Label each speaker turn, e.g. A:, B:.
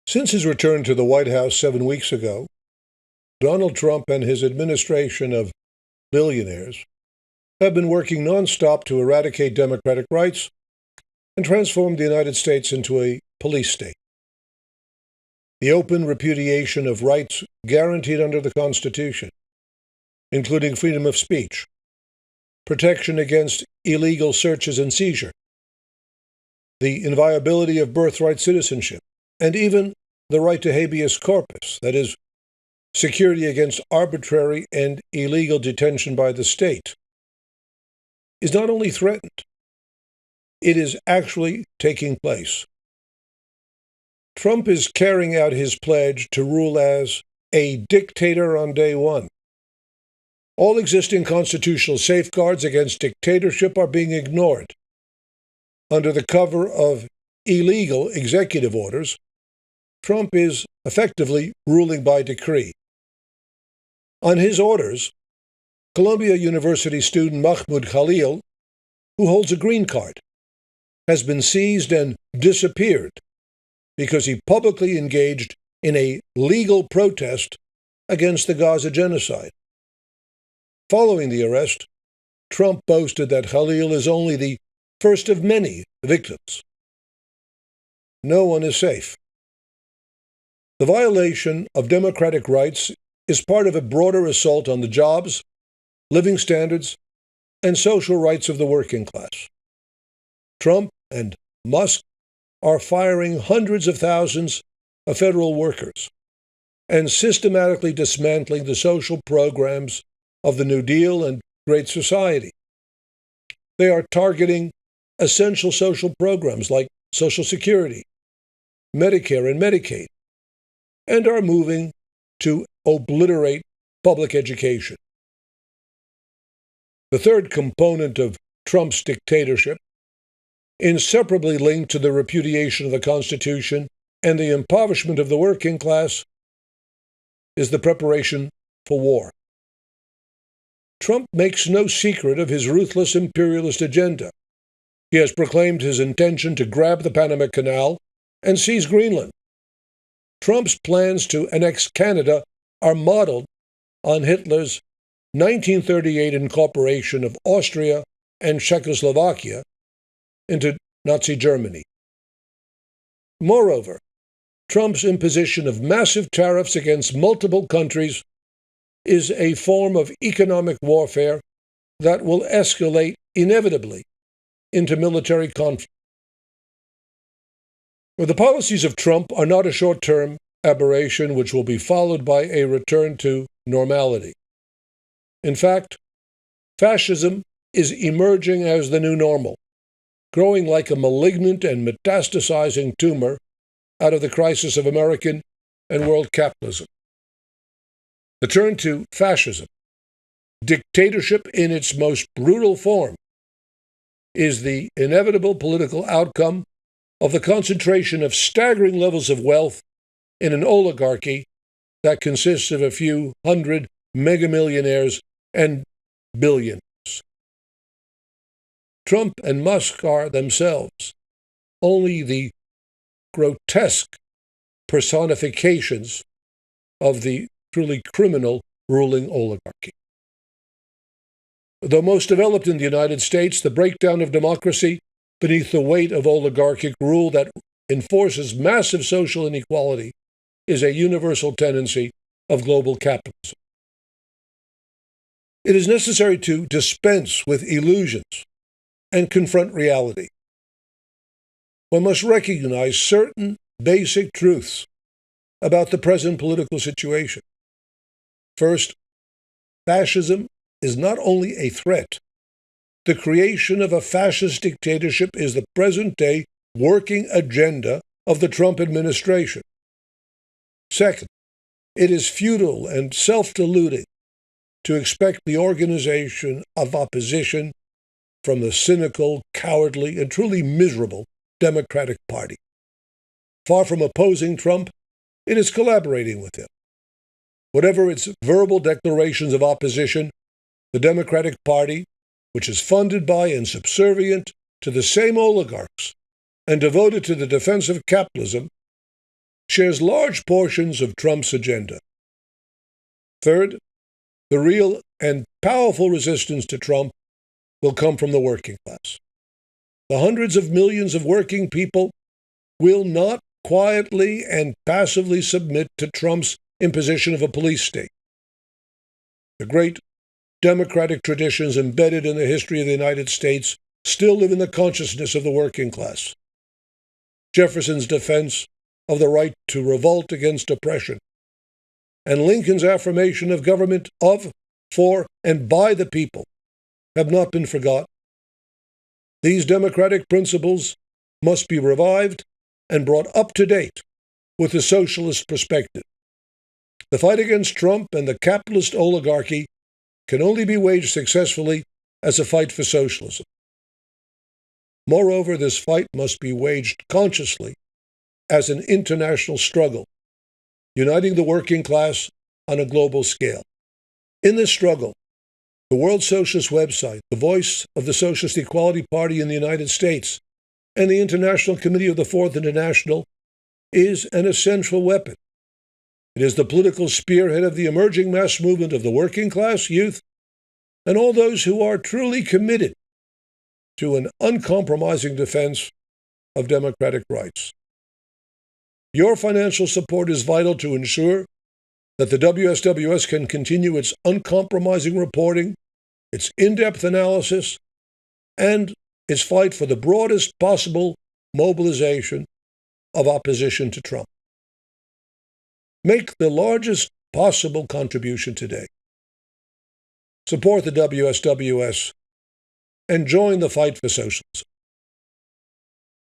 A: Since his return to the White House 7 weeks ago, Donald Trump and his administration of billionaires have been working nonstop to eradicate democratic rights and transform the United States into a police state. The open repudiation of rights guaranteed under the Constitution, including freedom of speech, protection against illegal searches and seizure, the inviolability of birthright citizenship, and even the right to habeas corpus, that is, security against arbitrary and illegal detention by the state, is not only threatened, it is actually taking place. Trump is carrying out his pledge to rule as a dictator on day one. All existing constitutional safeguards against dictatorship are being ignored. Under the cover of illegal executive orders, Trump is effectively ruling by decree. On his orders, Columbia University student Mahmoud Khalil, who holds a green card, has been seized and disappeared because he publicly engaged in a legal protest against the Gaza genocide. Following the arrest, Trump boasted that Khalil is only the first of many victims. No one is safe. The violation of democratic rights is part of a broader assault on the jobs, living standards, and social rights of the working class. Trump and Musk are firing hundreds of thousands of federal workers and systematically dismantling the social programs of the New Deal and Great Society. They are targeting essential social programs like Social Security, Medicare, and Medicaid, and are moving to obliterate public education. The third component of Trump's dictatorship, inseparably linked to the repudiation of the Constitution and the impoverishment of the working class, is the preparation for war. Trump makes no secret of his ruthless imperialist agenda. He has proclaimed his intention to grab the Panama Canal and seize Greenland. Trump's plans to annex Canada are modeled on Hitler's 1938 incorporation of Austria and Czechoslovakia into Nazi Germany. Moreover, Trump's imposition of massive tariffs against multiple countries is a form of economic warfare that will escalate inevitably into military conflict. The policies of Trump are not a short-term aberration which will be followed by a return to normality. In fact, fascism is emerging as the new normal, growing like a malignant and metastasizing tumor out of the crisis of American and world capitalism. The turn to fascism, dictatorship in its most brutal form, is the inevitable political outcome of the concentration of staggering levels of wealth in an oligarchy that consists of a few hundred megamillionaires and billions. Trump and Musk are themselves only the grotesque personifications of the truly criminal ruling oligarchy. Though most developed in the United States, the breakdown of democracy beneath the weight of oligarchic rule that enforces massive social inequality is a universal tendency of global capitalism. It is necessary to dispense with illusions and confront reality. One must recognize certain basic truths about the present political situation. First, fascism is not only a threat. The creation of a fascist dictatorship is the present-day working agenda of the Trump administration. Second, it is futile and self-deluding to expect the organization of opposition from the cynical, cowardly, and truly miserable Democratic Party. Far from opposing Trump, it is collaborating with him. Whatever its verbal declarations of opposition, the Democratic Party, which is funded by and subservient to the same oligarchs and devoted to the defense of capitalism, shares large portions of Trump's agenda. Third, the real and powerful resistance to Trump will come from the working class. The hundreds of millions of working people will not quietly and passively submit to Trump's imposition of a police state. The great democratic traditions embedded in the history of the United States still live in the consciousness of the working class. Jefferson's defense of the right to revolt against oppression, and Lincoln's affirmation of government of, for, and by the people have not been forgotten. These democratic principles must be revived and brought up to date with the socialist perspective. The fight against Trump and the capitalist oligarchy can only be waged successfully as a fight for socialism. Moreover, this fight must be waged consciously as an international struggle, uniting the working class on a global scale. In this struggle, the World Socialist website, the voice of the Socialist Equality Party in the United States, and the International Committee of the Fourth International is an essential weapon. It is the political spearhead of the emerging mass movement of the working class, youth, and all those who are truly committed to an uncompromising defense of democratic rights. Your financial support is vital to ensure that the WSWS can continue its uncompromising reporting, its in-depth analysis, and its fight for the broadest possible mobilization of opposition to Trump. Make the largest possible contribution today. Support the WSWS and join the fight for socialism.